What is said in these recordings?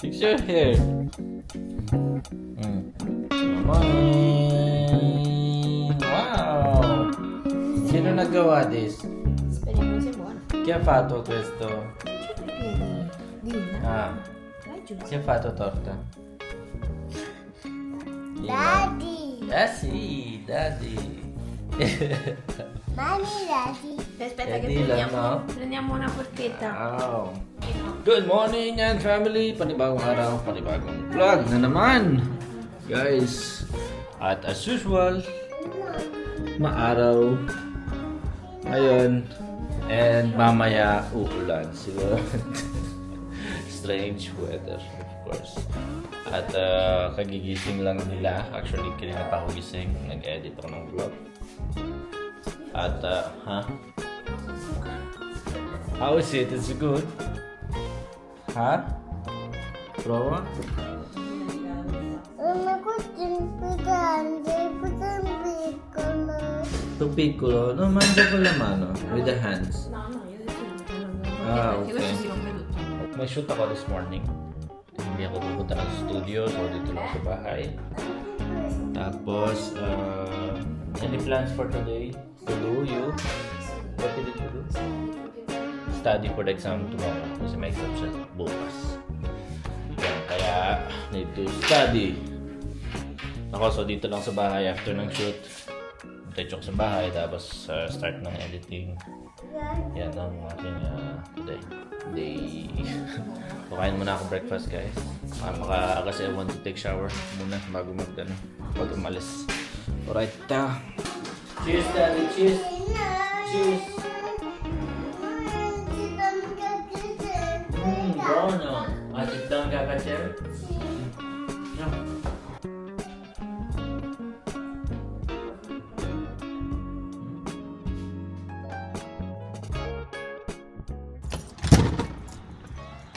Fix your hair. Good morning. Wow. Sino nagawa this? Speriamo sia buono. Chi ha fatto questo? Dina. Ah, Vai giù. chi ha fatto torta? Daddy. Eh sì, daddy. Mami, daddy. Aspetta che Dylan, prendiamo una forchetta. Wow. Good morning and family. Panibagong araw, panibagong vlog na naman. Guys, at as usual, maaraw ngayon and mamaya uulan siguro. Strange weather, of course. At kagigising lang nila. Actually, kanina pa ako gising. Nag-edit ako ng vlog. At, how is it? Is it good? Ha? Prova? Una cucina grande, un piccolo. Too piccolo. No, mangia con la mano. With the hands. No, io adesso non Ah, perché ok. questo si rompe tutto. May shoot ako this morning. Hindi ako pupunta ng studio. So, dito lang sa bahay. Tapos, any plans for today? To do you? What did you do? Study for the exam tomorrow. Kasi may exam siya bukas. Yan, kaya need to study. Ako, so dito lang sa bahay after ng shoot. Diretso ko sa bahay, tapos start ng editing. Yan ang aking day. Kukain muna ako breakfast, guys. Kasi I want to take shower muna bago bago umalis. Alright, cheers, daddy, cheers. Cheers. Buono. Sit down, kakacel. No.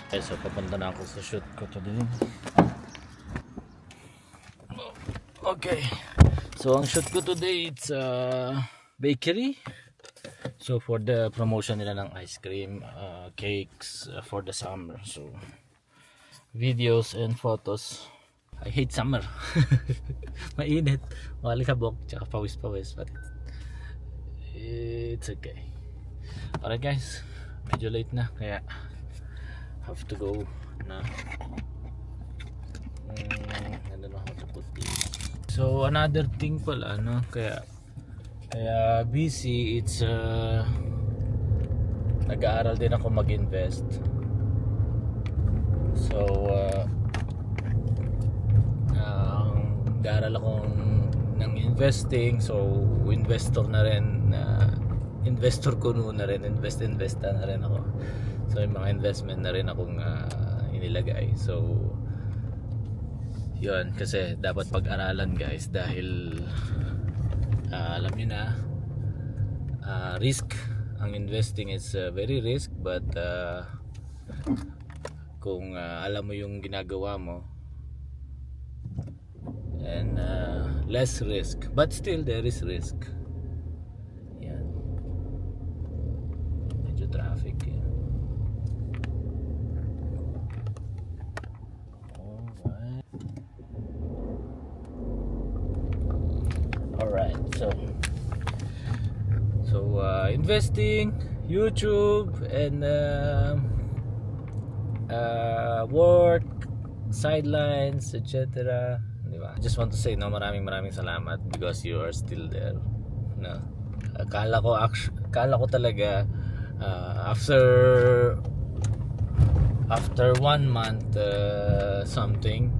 Okay, so papunta na ako sa shoot ko today. Okay. So ang shoot ko today, it's bakery. So for the promotion nila ng ice cream, cakes for the summer. So videos and photos. I hate summer. Mainit, malikabok, tsaka pawis-pawis, but it's okay. Alright guys, medyo late na kaya have to go na. I don't know how to put this. So another thing pala, no, kaya busy, it's nag-aaral din ako mag-invest. So nag-aaral ako ng investing, so investor na rin, investor ko na rin, investa na rin ako. So yung mga investment na rin akong inilagay. So yun, kasi dapat pag-aralan guys, dahil alam nyo na, risk ang investing is very risk, but kung alam mo yung ginagawa mo, and less risk, but still there is risk. Yan, medyo traffic yan. Alright, so investing, YouTube, and work, sidelines, etc. Diba? I just want to say, no, maraming salamat because you are still there. No? Akala ko talaga after 1 month something,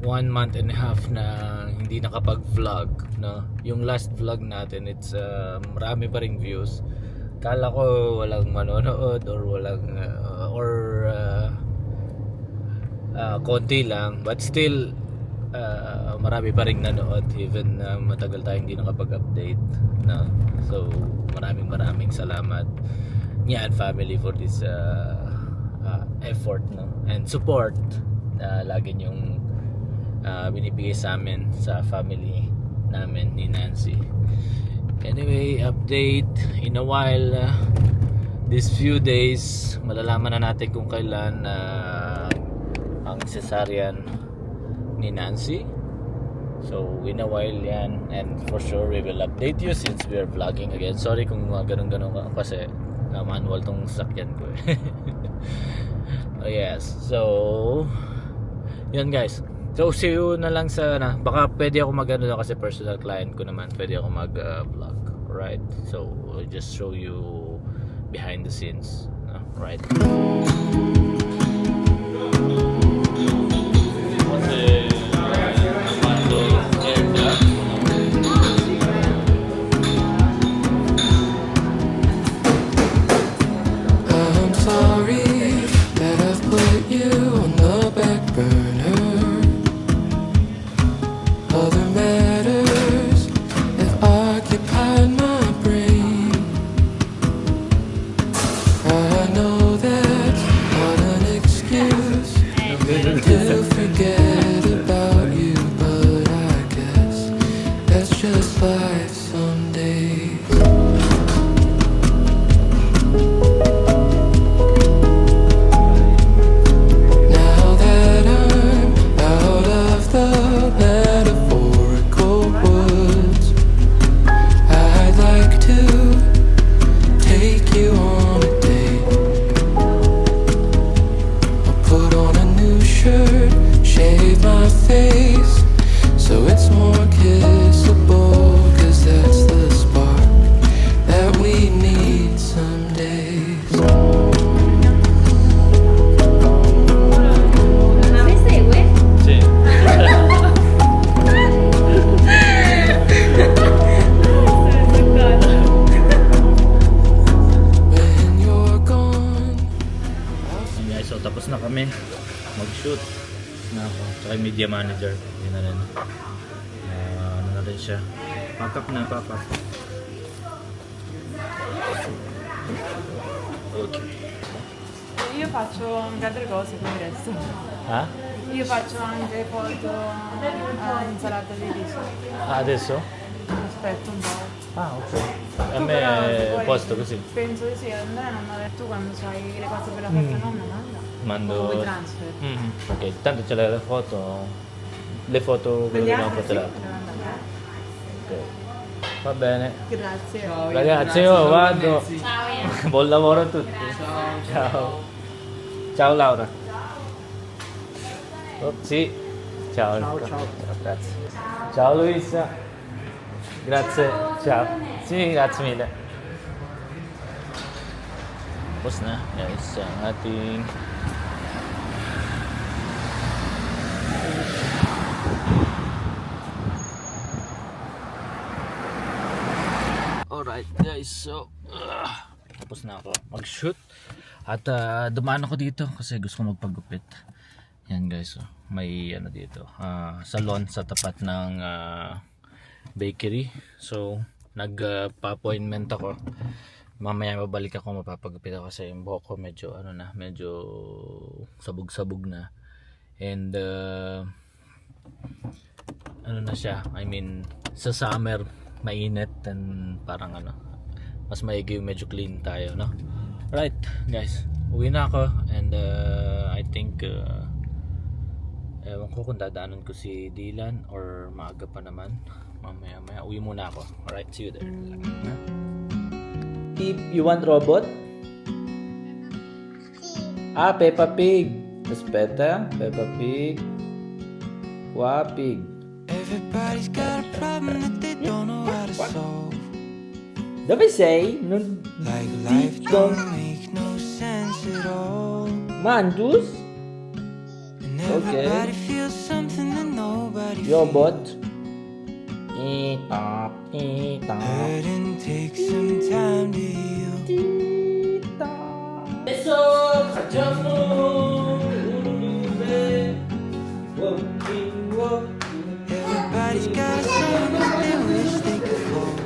1 month and a half na hindi nakapag-vlog, no? Yung last vlog natin, it's marami pa ring views. Kala ko walang manonood or walang konti lang, but still marami pa ring nanood even matagal tayong hindi nakapag-update, no? So maraming salamat niya and family for this effort, no? And support na lagi niyong binibigay sa amin, sa family namin ni Nancy. Anyway, update in a while, these few days malalaman na natin kung kailan ang cesarean ni Nancy. So in a while yan, and for sure we will update you since we are vlogging again. Sorry kung ganun-ganun ka kasi manual tong sasakyan ko eh. Oh, yes, so yun guys. So see you na lang sa baka pwede ako mag-ano na kasi personal client ko naman, pwede ako mag-vlog, right? So I'll just show you behind the scenes, right? I'm sorry that I've put you on the back burner. Other matters have occupied my brain. I know that's not an excuse to forget about you, but I guess that's just life some days. Now that I'm out of the metaphorical woods, I'd like to take you on a date. I'll put on a new shirt, shave my face so it's more kissable, 'cause that's the spark that we need some days. Ma mi segue? Sì. When you're gone, Yun guys, so tapos na kami mag-shoot na ako, tsaka yung media manager yun na rin. Ano na rin siya, pack up na, pack up. Okay. Io faccio anche altre cose come resto. Ha? Io faccio anche foto, insalata di riso. Adesso? Aspetta un po'. Ah, ok. A Tu me però, se è vuoi, posto così. Penso di sì, Andrea non mi ha detto tu quando fai le cose per la festa nonna, manda. Mando. O vuoi transfer? Mhm. Ok, tanto c'è le foto. Le foto, quello che abbiamo Vediamo, fatto sì. là. Ok. Va bene. Grazie. Ragazzi, io vado. Buon lavoro a tutti. Ciao. Ciao Laura. Oh, sì. Ciao. Ciao, grazie. Ciao Luisa. Grazie. Ciao. Sì, grazie mille. Tapos na guys ang ating alright guys, so tapos na ako mag-shoot at dumaan ako dito kasi gusto ko magpagupit. Yan guys, so, may ano dito, salon sa tapat ng bakery. So nagpa-appointment ako. Mamaya babalik ako, mapapagupit ako kasi yung buhok ko medyo ano na, medyo sabog-sabog na. And ano na siya, I mean sa summer mainit and parang ano, mas maigi yung medyo clean tayo, no? Right guys, uwi na ako and I think ewan ko kung dadaanan ko si Dylan or maaga pa naman. Mamaya uwi muna ako. Alright, see you there. If you want robot? Ah, Peppa Pig. That's better. Peppa Pig. Wow, pig. everybody's got a problem that they don't know how to solve. Dove sei? Non... Like life don't make no sense at all. Mangius? And Okay. everybody feels something that nobody Robot? feels. Tita, tita. Hurting takes some time to heal. Tita. Eso, facciamo urube. Walking, walking. Everybody's got a song that they wish they could hold.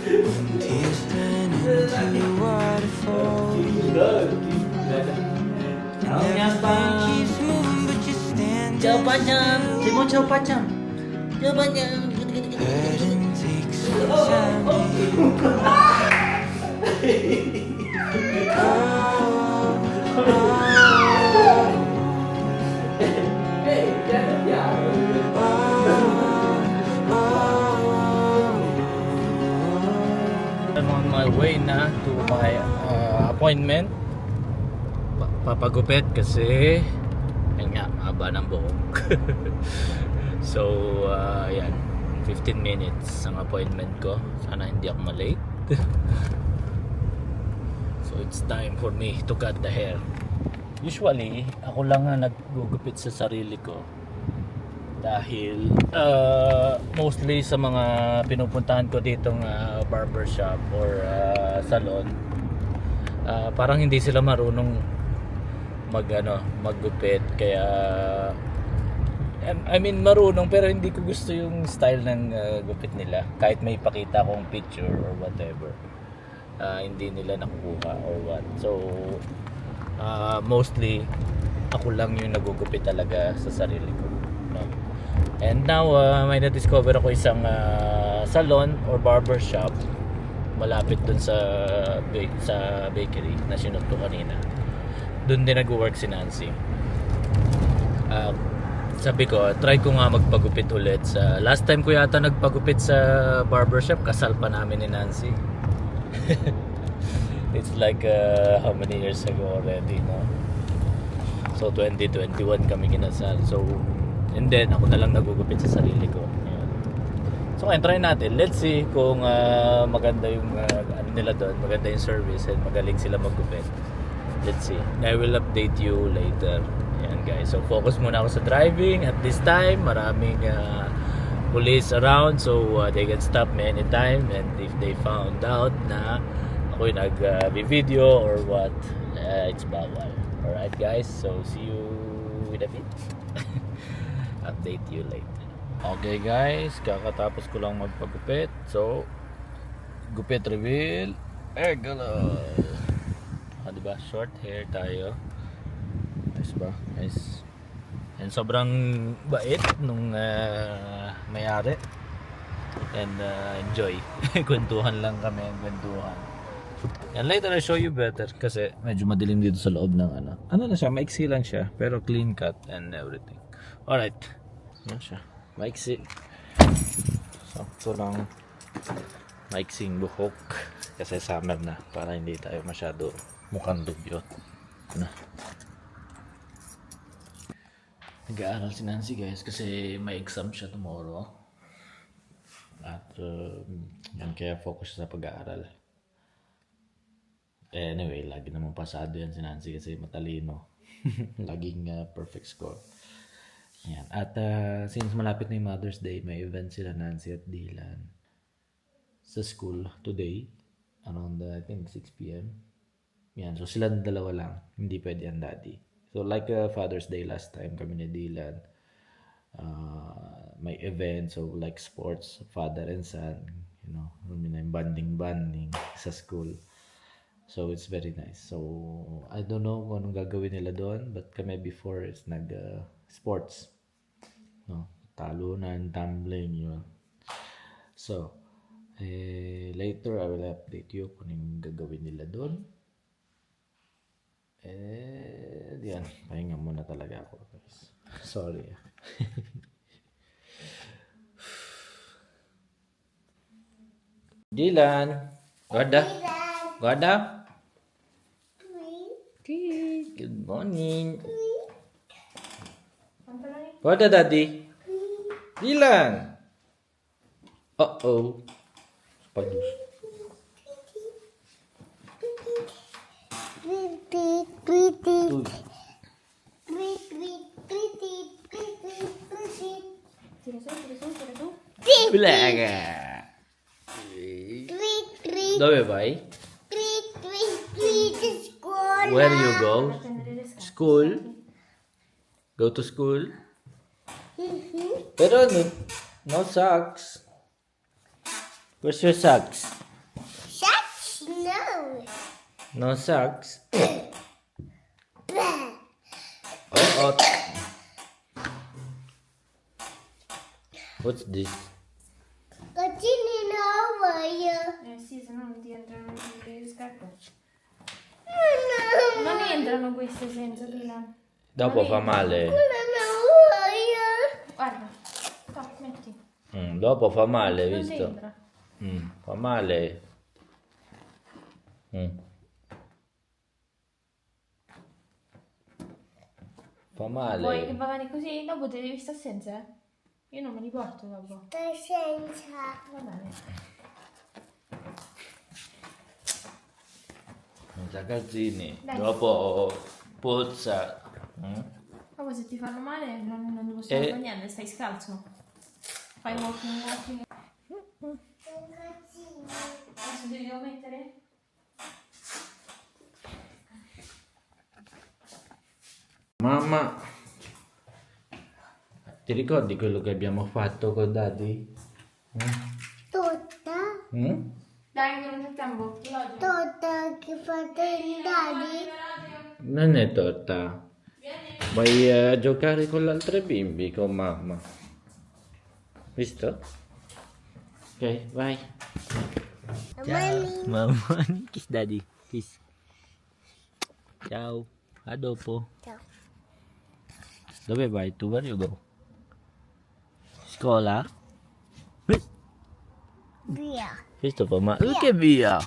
When tears turn into waterfalls. And everything keeps moving but you stand Ciao Pacam. still. Simo ciao Pacam. Ciao Pacam. Hurting takes some time to heal. Oh, oh, oh. I'm on my way na to my appointment. Papagupit kasi yun nga, mahaba ng buhok. So, yan. 15 minutes ang appointment ko. Sana hindi ako malate. So, it's time for me to cut the hair. Usually, ako lang ang naggugupit sa sarili ko. Dahil mostly sa mga pinupuntahan ko ditong barbershop or salon, parang hindi sila marunong maggupit. Kaya I mean marunong, pero hindi ko gusto yung style ng gupit nila. Kahit may ipakita akong picture or whatever, hindi nila nakukuha or what. So mostly ako lang yung nagugupit talaga sa sarili ko, no? And now may na-discover ako isang salon or barber shop malapit dun sa bakery na sinot ko kanina. Dun din nag-work si Nancy. Sabi ko, try ko nga magpagupit ulit. Last time ko yata nagpagupit sa barbershop, kasal pa namin ni Nancy. It's like how many years ago already, no? So 2021 kami kinasal. So and then ako na lang nagugupit sa sarili ko. Ayan. So ngayon try natin. Let's see kung maganda yung ano nila doon, maganda yung service and magaling sila maggupit. Let's see. I will update you later. Ayan guys. So focus muna ako sa driving at this time. Maraming police around, so they can stop me anytime, and if they found out na ako yung nag-video or what, it's bawal. Alright guys, so see you in a bit. Update you later. Okay guys, kakatapos ko lang magpagupit. So gupit reveal, hair color. Diba? Short hair tayo. Nice ba? Nice. And sobrang bait nung may-ari. And enjoy. Kwentuhan lang kami, kwentuhan. And later I'll show you better kasi medyo madilim dito sa loob ng ano. Ano na siya, maiksi lang siya, pero clean cut and everything. Alright. Ano siya? Maiksi. Sakto lang. Maiksing buhok kasi summer na para hindi tayo masyado mukhang dugyot. Ano? Nag-aaral si Nancy guys kasi may exam siya tomorrow. At yan, kaya focus siya sa pag-aaral. Anyway, lagi naman pasado yan si Nancy kasi matalino. Laging perfect score. Yan. At since malapit na yung Mother's Day, may event sila Nancy at Dylan sa school today around I think 6 p.m. Yan. So sila dalawa lang. Hindi pwede ang daddy. So like Father's Day last time kami ni Dylan, may event, so like sports, father and son, you know, bonding sa school. So it's very nice. So I don't know kung anong gagawin nila doon, but kami before is sports, no, talunan, tumbling, yun. So later I will update you kung anong gagawin nila doon. Yan, pahinga muna talaga ako guys. Sorry. Dylan, Goda. Good morning. Goda, daddy. Dylan. Uh-oh. Padus. Belaga. Dove vai? Where you go? School? Go to school? Pero no socks. Where's your socks? Shucks, no. No socks. Oh. What's this? Continue over here. Sì, se no non ti entrano le scarpe. No. Non entrano queste senza Dylan. Dopo fa male. Guarda. Sta, metti. Dopo fa male, Non visto? entra. Fa male. Fa Vuoi che male. va bene così? Dopo te devi stare senza? Io non me li porto dopo. Sto senza. Va bene. Mangia calzini. Dai. Dopo puzza. Dopo se ti fanno male non possiamo E- fare niente, stai scalzo. Fai walking. Adesso ti devo mettere? Mamma, ti ricordi quello che abbiamo fatto con Daddy? Torta. Dai, che non c'è tempo. Veloce. Torta che fate i daddy. Non è torta. Vai a giocare con le altre bimbi, con mamma. Visto? Ok, vai. Mami. Mamma, kiss Daddy. Kiss. Ciao. A dopo. Ciao. Dove vai tu? Where you go? Scuola? Via. Visto mamma? Che via!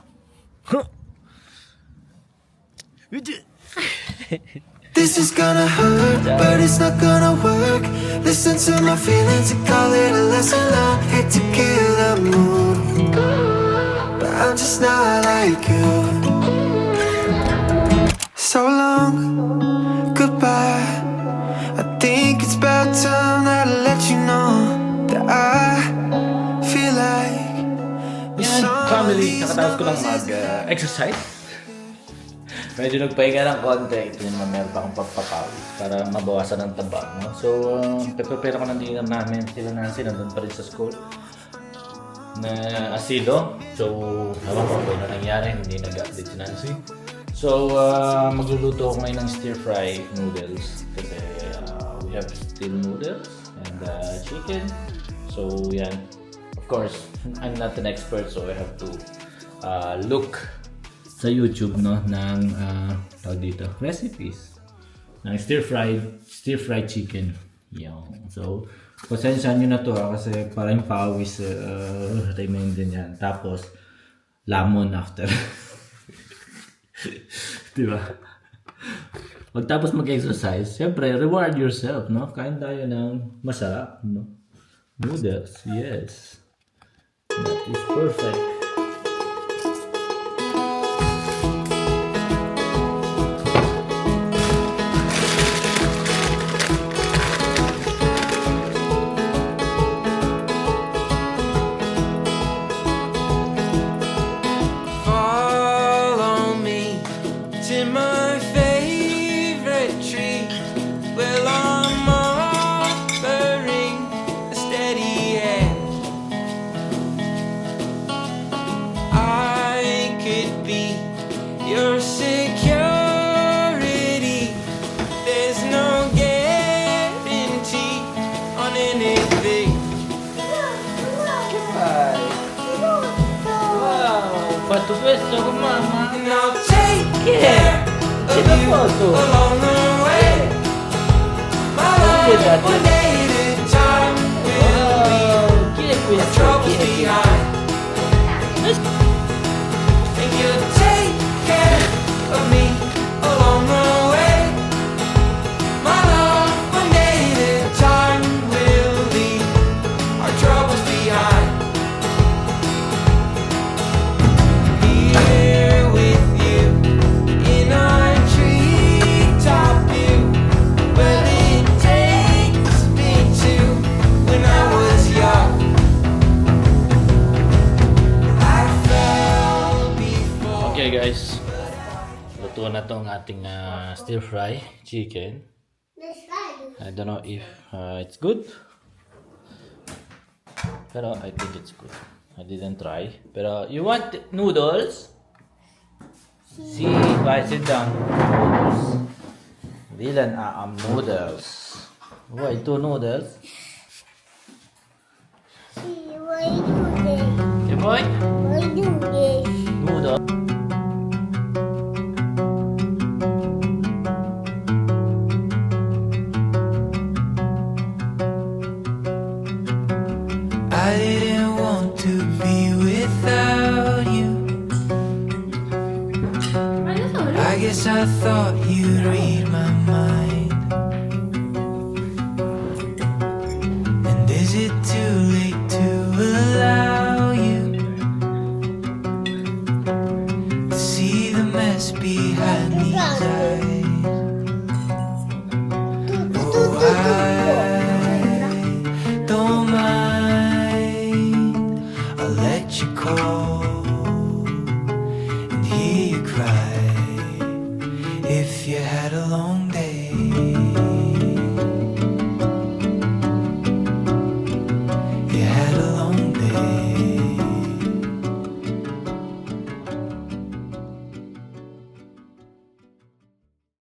This is gonna hurt, but it's not gonna work. Listen to my feelings and call it a lesson learned. Hate to kill the mood, but I'm just not like you. So long, goodbye. I think it's about time that I let you know that I feel like Yan, family, nakatapos ko lang mag-exercise. Medyo nagpahinga ng konti. Ito naman meron pa akong pagpapawis para mabawasan ang taba. No? So, prepare ko ng dinner namin. Sila Nancy nandun pa rin sa school na asilo. So, ewan ko kung ano nangyari. Hindi nag-update si Nancy. So, magluluto ako ngayon ng stir-fry noodles. Kasi we have still noodles and chicken. So, yan. Of course, I'm not an expert so I have to look sa YouTube no ng tawag dito recipes ng stir-fried chicken. Yan. So, pasensyahan nyo na to kasi parang pawis remain din yan. Tapos, lamon after. Diba? Pagtapos mag-exercise, syempre, reward yourself, no? Kain tayo ng masarap, no? Noodles, yes. That is perfect. follow me to my favorite tree. Well, I'm offering a steady hand. I could be your security. There's no guarantee on anything. Wow, fatto questo con mamma? And I'll take care of you along the way. My love, one day at a time, will leave Chi è questo? troubles behind. And you'll take care of me along the way. My love, one day at a time, will leave our troubles behind. Here with you in our treetop view. Well, it takes me to when I was young. I fell before. Okay guys, luto na tong ating stir fry chicken. I don't know if it's good, pero I think it's good. I didn't try. Pero you want noodles? Si, bye, sit down. Noodles. Dylan, noodles. Why two noodles? See, why do this? Hey boy? Why do this? Noodles. I didn't want to be without you. guess I thought you'd read my mind. And is it too late to allow you to see the mess behind these eyes? Oh, I don't mind. I'll let you call and hear you cry if you had a long